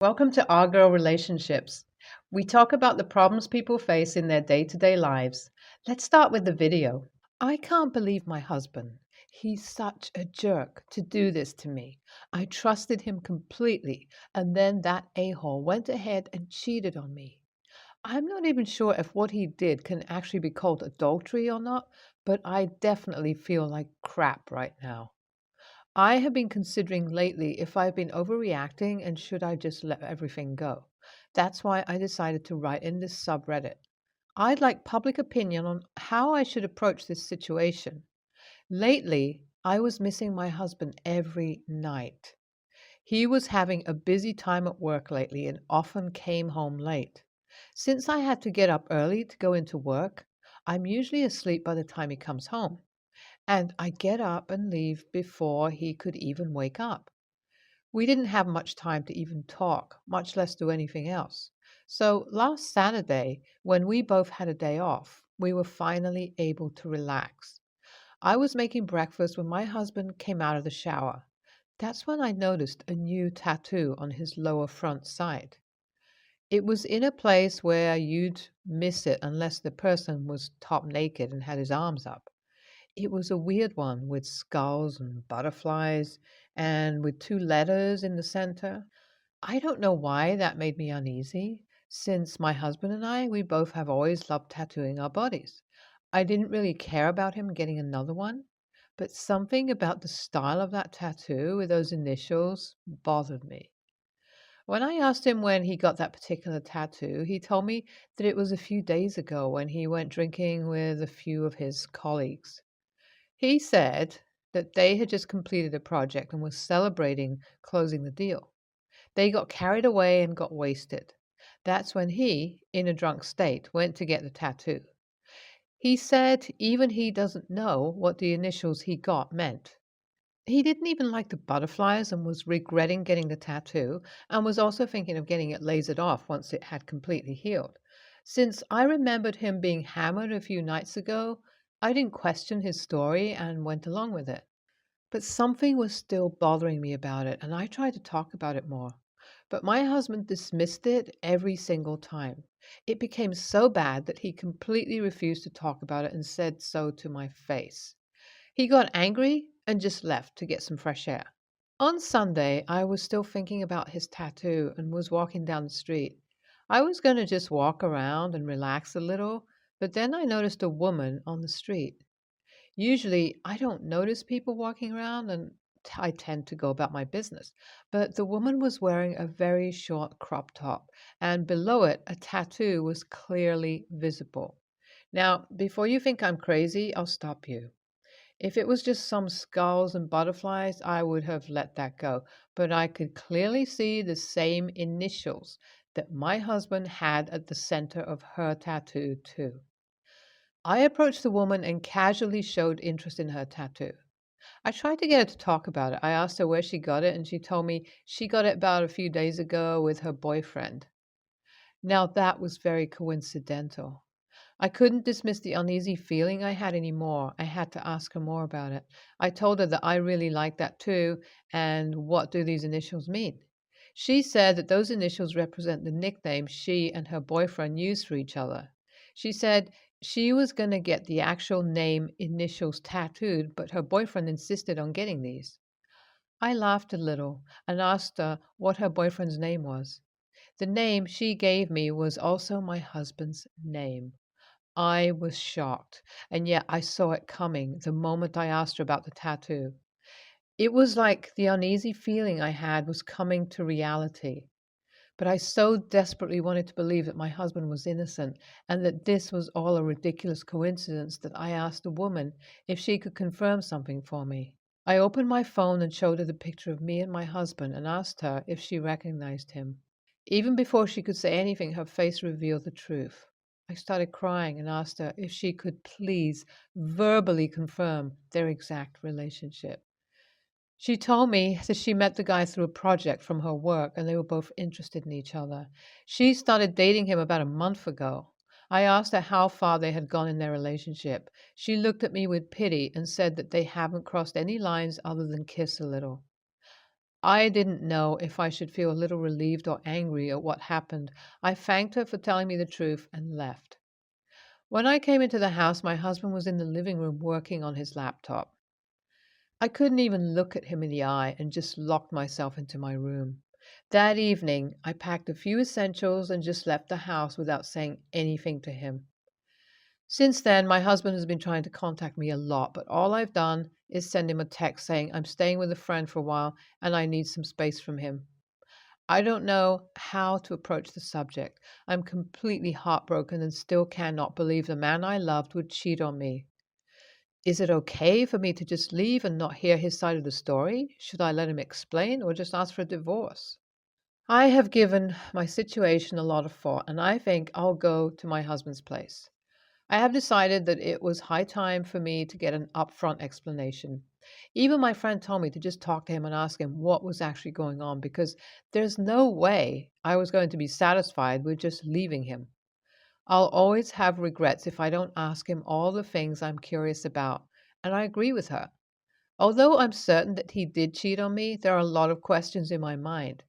Welcome to Our Girl Relationships. We talk about the problems people face in their day to day lives. Let's start with the video. I can't believe my husband. He's such a jerk to do this to me. I trusted him completely, and then that a hole went ahead and cheated on me. I'm not even sure if what he did can actually be called adultery or not, but I definitely feel like crap right now. I have been considering lately if I've been overreacting and should I just let everything go. That's why I decided to write in this subreddit. I'd like public opinion on how I should approach this situation. Lately, I was missing my husband every night. He was having a busy time at work lately and often came home late. Since I had to get up early to go into work, I'm usually asleep by the time he comes home. And I get up and leave before he could even wake up. We didn't have much time to even talk, much less do anything else. So last Saturday, when we both had a day off, we were finally able to relax. I was making breakfast when my husband came out of the shower. That's when I noticed a new tattoo on his lower front side. It was in a place where you'd miss it unless the person was top naked and had his arms up. It was a weird one with skulls and butterflies and with two letters in the center. I don't know why that made me uneasy, since my husband and we both have always loved tattooing our bodies. I didn't really care about him getting another one, but something about the style of that tattoo with those initials bothered me. When I asked him when he got that particular tattoo, he told me that it was a few days ago when he went drinking with a few of his colleagues. He said that they had just completed a project and was celebrating closing the deal. They got carried away and got wasted. That's when he, in a drunk state, went to get the tattoo. He said even he doesn't know what the initials he got meant. He didn't even like the butterflies and was regretting getting the tattoo and was also thinking of getting it lasered off once it had completely healed. Since I remembered him being hammered a few nights ago, I didn't question his story and went along with it. But something was still bothering me about it, and I tried to talk about it more. But my husband dismissed it every single time. It became so bad that he completely refused to talk about it and said so to my face. He got angry and just left to get some fresh air. On Sunday, I was still thinking about his tattoo and was walking down the street. I was going to just walk around and relax a little, but then I noticed a woman on the street. Usually, I don't notice people walking around and I tend to go about my business. But the woman was wearing a very short crop top, and below it, a tattoo was clearly visible. Now, before you think I'm crazy, I'll stop you. If it was just some skulls and butterflies, I would have let that go. But I could clearly see the same initials that my husband had at the center of her tattoo, too. I approached the woman and casually showed interest in her tattoo. I tried to get her to talk about it. I asked her where she got it, and she told me she got it about a few days ago with her boyfriend. Now, that was very coincidental. I couldn't dismiss the uneasy feeling I had anymore. I had to ask her more about it. I told her that I really liked that too, and what do these initials mean? She said that those initials represent the nickname she and her boyfriend used for each other. She said she was going to get the actual name initials tattooed, but her boyfriend insisted on getting these. I laughed a little and asked her what her boyfriend's name was. The name she gave me was also my husband's name. I was shocked, and yet I saw it coming the moment I asked her about the tattoo. It was like the uneasy feeling I had was coming to reality. But I so desperately wanted to believe that my husband was innocent and that this was all a ridiculous coincidence that I asked the woman if she could confirm something for me. I opened my phone and showed her the picture of me and my husband and asked her if she recognized him. Even before she could say anything, her face revealed the truth. I started crying and asked her if she could please verbally confirm their exact relationship. She told me that she met the guy through a project from her work and they were both interested in each other. She started dating him about a month ago. I asked her how far they had gone in their relationship. She looked at me with pity and said that they haven't crossed any lines other than kiss a little. I didn't know if I should feel a little relieved or angry at what happened. I thanked her for telling me the truth and left. When I came into the house, my husband was in the living room working on his laptop. I couldn't even look at him in the eye and just locked myself into my room. That evening, I packed a few essentials and just left the house without saying anything to him. Since then, my husband has been trying to contact me a lot, but all I've done is send him a text saying I'm staying with a friend for a while and I need some space from him. I don't know how to approach the subject. I'm completely heartbroken and still cannot believe the man I loved would cheat on me. Is it okay for me to just leave and not hear his side of the story? Should I let him explain or just ask for a divorce? I have given my situation a lot of thought and I think I'll go to my husband's place. I have decided that it was high time for me to get an upfront explanation. Even my friend told me to just talk to him and ask him what was actually going on because there's no way I was going to be satisfied with just leaving him. I'll always have regrets if I don't ask him all the things I'm curious about, and I agree with her. Although I'm certain that he did cheat on me, there are a lot of questions in my mind.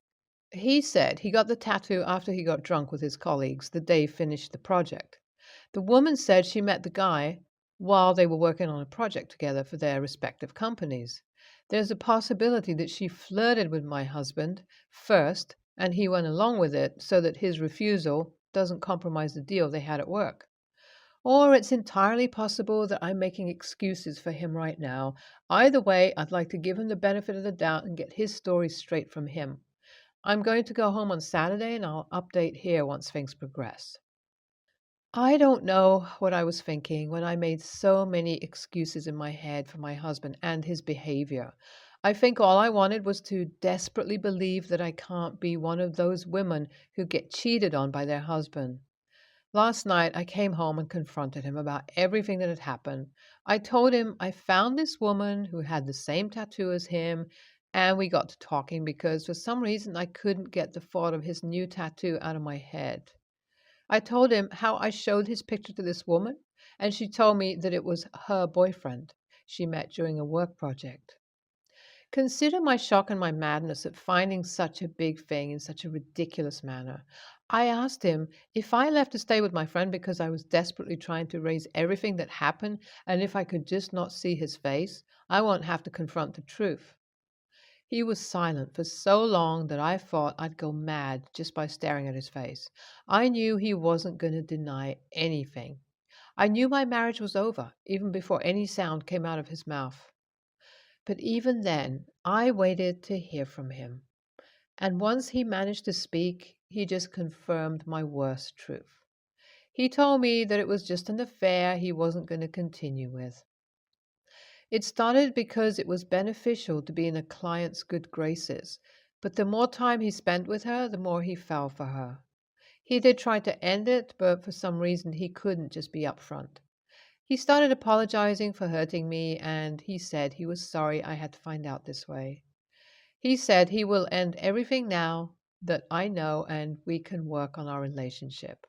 He said he got the tattoo after he got drunk with his colleagues the day he finished the project. The woman said she met the guy while they were working on a project together for their respective companies. There's a possibility that she flirted with my husband first and he went along with it so that his refusal doesn't compromise the deal they had at work. Or it's entirely possible that I'm making excuses for him right now. Either way, I'd like to give him the benefit of the doubt and get his story straight from him. I'm going to go home on Saturday and I'll update here once things progress. I don't know what I was thinking when I made so many excuses in my head for my husband and his behavior. I think all I wanted was to desperately believe that I can't be one of those women who get cheated on by their husband. Last night, I came home and confronted him about everything that had happened. I told him I found this woman who had the same tattoo as him, and we got to talking because for some reason I couldn't get the thought of his new tattoo out of my head. I told him how I showed his picture to this woman, and she told me that it was her boyfriend she met during a work project. Consider my shock and my madness at finding such a big thing in such a ridiculous manner. I asked him if I left to stay with my friend because I was desperately trying to erase everything that happened, and if I could just not see his face, I won't have to confront the truth. He was silent for so long that I thought I'd go mad just by staring at his face. I knew he wasn't going to deny anything. I knew my marriage was over, even before any sound came out of his mouth. But even then, I waited to hear from him. And once he managed to speak, he just confirmed my worst truth. He told me that it was just an affair he wasn't going to continue with. It started because it was beneficial to be in a client's good graces, but the more time he spent with her, the more he fell for her. He did try to end it, but for some reason he couldn't just be upfront. He started apologizing for hurting me, and he said he was sorry I had to find out this way. He said he will end everything now that I know and we can work on our relationship.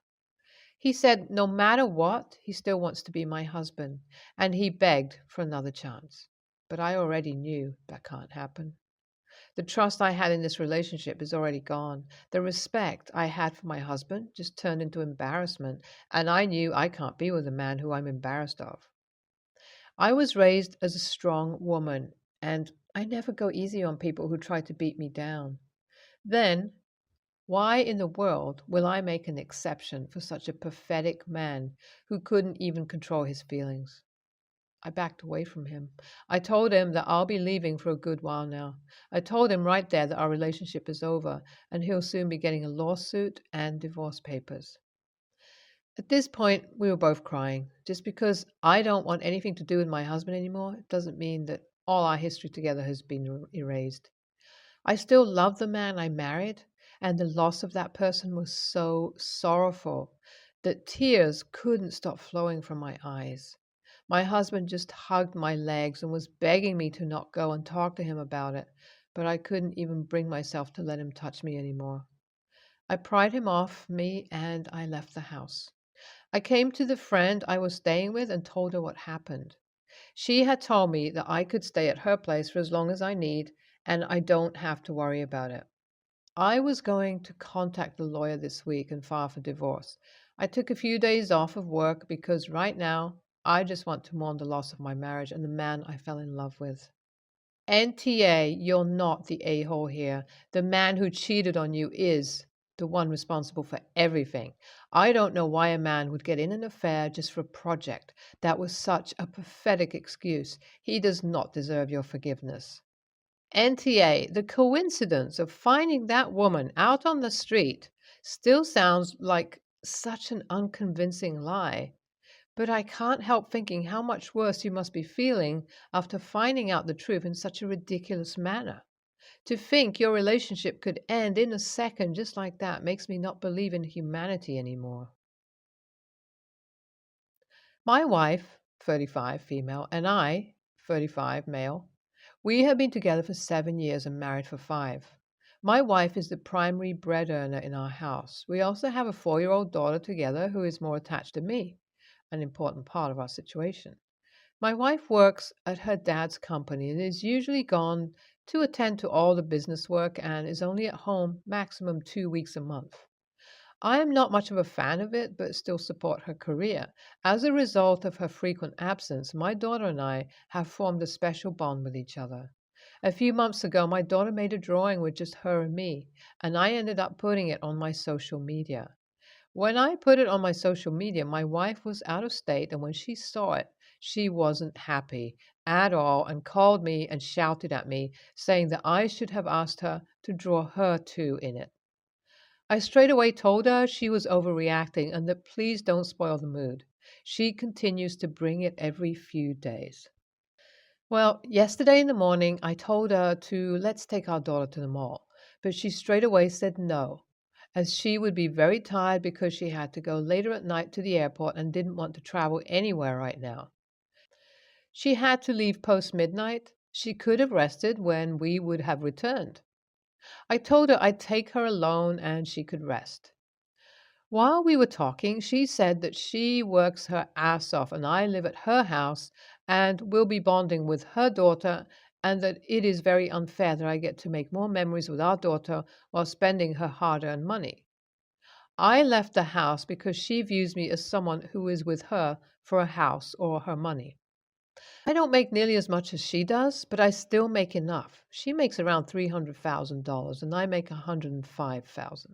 He said no matter what, he still wants to be my husband, and he begged for another chance. But I already knew that can't happen. The trust I had in this relationship is already gone. The respect I had for my husband just turned into embarrassment, and I knew I can't be with a man who I'm embarrassed of. I was raised as a strong woman, and I never go easy on people who try to beat me down. Then, why in the world will I make an exception for such a pathetic man who couldn't even control his feelings? I backed away from him. I told him that I'll be leaving for a good while now. I told him right there that our relationship is over and he'll soon be getting a lawsuit and divorce papers. At this point, we were both crying. Just because I don't want anything to do with my husband anymore, it doesn't mean that all our history together has been erased. I still love the man I married, and the loss of that person was so sorrowful that tears couldn't stop flowing from my eyes. My husband just hugged my legs and was begging me to not go and talk to him about it, but I couldn't even bring myself to let him touch me anymore. I pried him off me and I left the house. I came to the friend I was staying with and told her what happened. She had told me that I could stay at her place for as long as I need, and I don't have to worry about it. I was going to contact the lawyer this week and file for divorce. I took a few days off of work because right now I just want to mourn the loss of my marriage and the man I fell in love with. NTA, you're not the a hole here. The man who cheated on you is the one responsible for everything. I don't know why a man would get in an affair just for a project. That was such a pathetic excuse. He does not deserve your forgiveness. NTA, the coincidence of finding that woman out on the street still sounds like such an unconvincing lie. But I can't help thinking how much worse you must be feeling after finding out the truth in such a ridiculous manner. To think your relationship could end in a second just like that makes me not believe in humanity anymore. My wife, 35, female, and I, 35, male, we have been together for 7 years and married for 5. My wife is the primary bread earner in our house. We also have a 4-year-old daughter together who is more attached to me, an important part of our situation. My wife works at her dad's company and is usually gone to attend to all the business work and is only at home maximum 2 weeks a month. I am not much of a fan of it, but still support her career. As a result of her frequent absence, my daughter and I have formed a special bond with each other. A few months ago, my daughter made a drawing with just her and me, and I ended up putting it on my social media. When I put it on my social media, my wife was out of state, and when she saw it, she wasn't happy at all and called me and shouted at me, saying that I should have asked her to draw her too in it. I straight away told her she was overreacting and that please don't spoil the mood. She continues to bring it every few days. Well, yesterday in the morning, I told her to let's take our daughter to the mall, but she straight away said no, as she would be very tired because she had to go later at night to the airport and didn't want to travel anywhere right now. She had to leave post midnight. She could have rested when we would have returned. I told her I'd take her alone and she could rest. While we were talking, she said that she works her ass off and I live at her house and will be bonding with her daughter, and that it is very unfair that I get to make more memories with our daughter while spending her hard earned money. I left the house because she views me as someone who is with her for a house or her money. I don't make nearly as much as she does, but I still make enough. She makes around $300,000 and I make $105,000,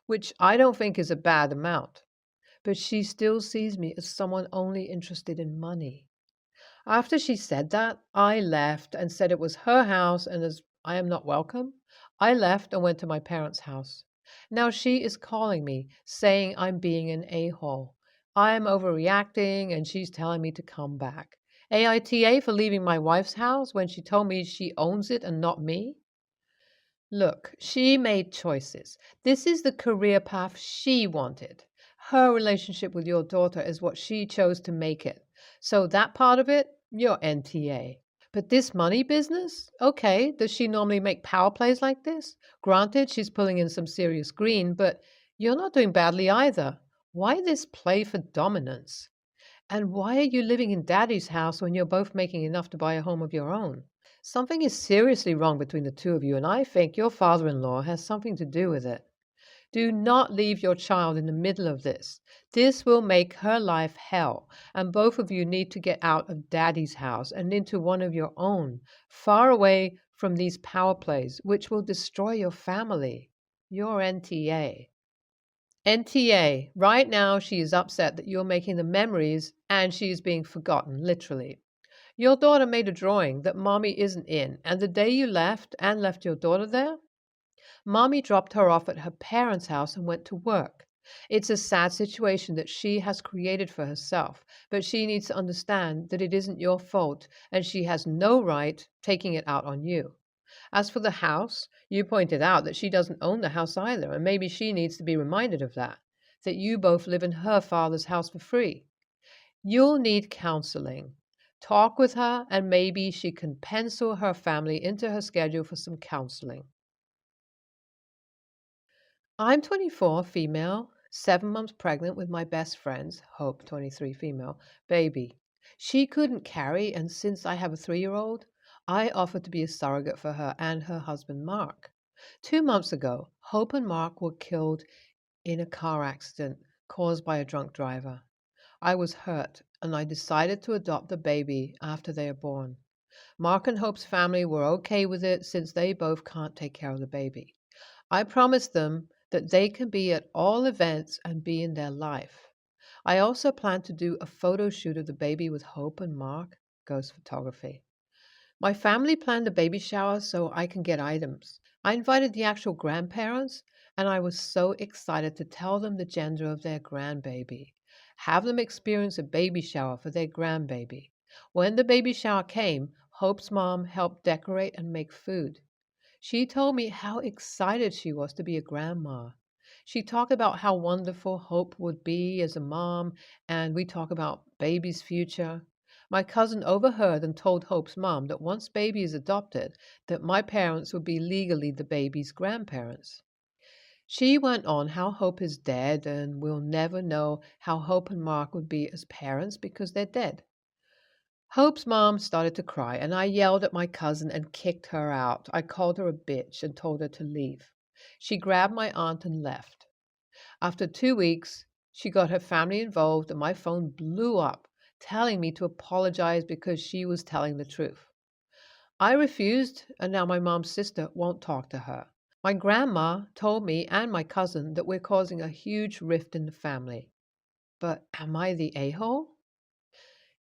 which I don't think is a bad amount. But she still sees me as someone only interested in money. After she said that, I left and said it was her house, and as I am not welcome, I left and went to my parents' house. Now she is calling me, saying I'm being an a-hole. I'm overreacting, and she's telling me to come back. AITA for leaving my wife's house when she told me she owns it and not me? Look, she made choices. This is the career path she wanted. Her relationship with your daughter is what she chose to make it. So that part of it, you're NTA. But this money business? Okay, does she normally make power plays like this? Granted, she's pulling in some serious green, but you're not doing badly either. Why this play for dominance? And why are you living in daddy's house when you're both making enough to buy a home of your own? Something is seriously wrong between the two of you, and I think your father in law has something to do with it. Do not leave your child in the middle of this. This will make her life hell, and both of you need to get out of daddy's house and into one of your own, far away from these power plays, which will destroy your family. Your NTA. NTA, right now she is upset that you're making the memories and she is being forgotten, literally. Your daughter made a drawing that mommy isn't in, and the day you left and left your daughter there, mommy dropped her off at her parents' house and went to work. It's a sad situation that she has created for herself, but she needs to understand that it isn't your fault and she has no right taking it out on you. As for the house, you pointed out that she doesn't own the house either, and maybe she needs to be reminded of that you both live in her father's house for free. You'll need counseling. Talk with her, and maybe she can pencil her family into her schedule for some counseling. I'm 24, female, 7 months pregnant with my best friend's, Hope, 23, female, baby. She couldn't carry, and since I have a 3-year-old, I offered to be a surrogate for her and her husband, Mark. 2 months ago, Hope and Mark were killed in a car accident caused by a drunk driver. I was hurt, and I decided to adopt the baby after they are born. Mark and Hope's family were okay with it since they both can't take care of the baby. I promised them that they can be at all events and be in their life. I also plan to do a photo shoot of the baby with Hope and Mark, ghost photography. My family planned a baby shower so I can get items. I invited the actual grandparents, and I was so excited to tell them the gender of their grandbaby. Have them experience a baby shower for their grandbaby. When the baby shower came, Hope's mom helped decorate and make food. She told me how excited she was to be a grandma. She talked about how wonderful Hope would be as a mom, and we talked about baby's future. My cousin overheard and told Hope's mom that once baby is adopted, that my parents would be legally the baby's grandparents. She went on how Hope is dead and we'll never know how Hope and Mark would be as parents because they're dead. Hope's mom started to cry, and I yelled at my cousin and kicked her out. I called her a bitch and told her to leave. She grabbed my aunt and left. After 2 weeks, she got her family involved, and my phone blew up, telling me to apologize because she was telling the truth. I refused, and now my mom's sister won't talk to her. My grandma told me and my cousin that we're causing a huge rift in the family. But am I the a-hole?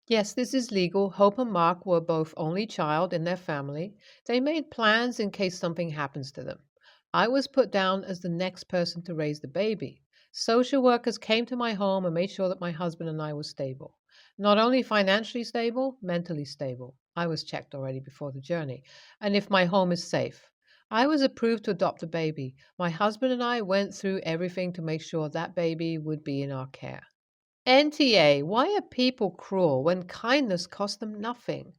Yes, this is legal. Hope and Mark were both only child in their family. They made plans in case something happens to them. I was put down as the next person to raise the baby. Social workers came to my home and made sure that my husband and I were stable. Not only financially stable, mentally stable. I was checked already before the journey. And if my home is safe. I was approved to adopt a baby. My husband and I went through everything to make sure that baby would be in our care. NTA, why are people cruel when kindness cost them nothing?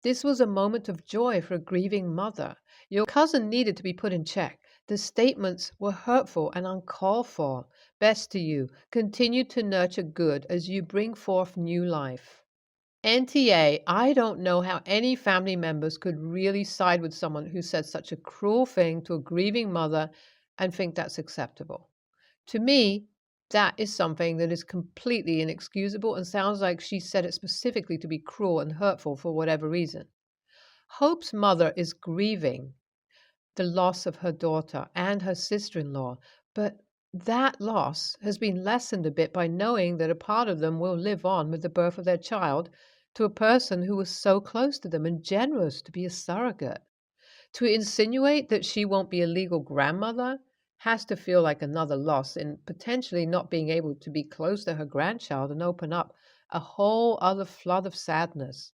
This was a moment of joy for a grieving mother. Your cousin needed to be put in check. The statements were hurtful and uncalled for. Best to you. Continue to nurture good as you bring forth new life. NTA, I don't know how any family members could really side with someone who said such a cruel thing to a grieving mother and think that's acceptable. To me, that is something that is completely inexcusable and sounds like she said it specifically to be cruel and hurtful for whatever reason. Hope's mother is grieving the loss of her daughter and her sister in law, but that loss has been lessened a bit by knowing that a part of them will live on with the birth of their child to a person who was so close to them and generous to be a surrogate. To insinuate that she won't be a legal grandmother has to feel like another loss in potentially not being able to be close to her grandchild and open up a whole other flood of sadness.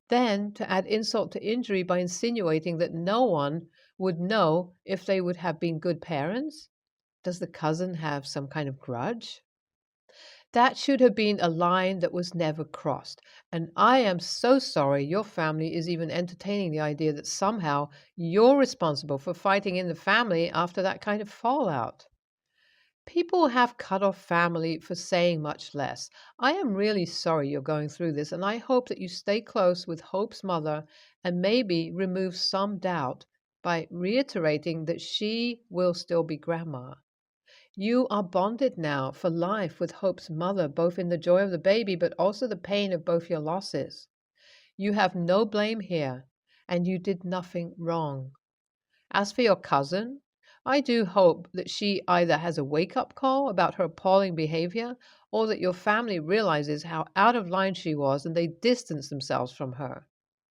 Then to add insult to injury by insinuating that no one would know if they would have been good parents? Does the cousin have some kind of grudge? That should have been a line that was never crossed. And I am so sorry your family is even entertaining the idea that somehow you're responsible for fighting in the family after that kind of fallout. People have cut off family for saying much less. I am really sorry you're going through this, and I hope that you stay close with Hope's mother and maybe remove some doubt by reiterating that she will still be grandma. You are bonded now for life with Hope's mother, both in the joy of the baby, but also the pain of both your losses. You have no blame here, and you did nothing wrong. As for your cousin, I do hope that she either has a wake up call about her appalling behavior or that your family realizes how out of line she was and they distance themselves from her.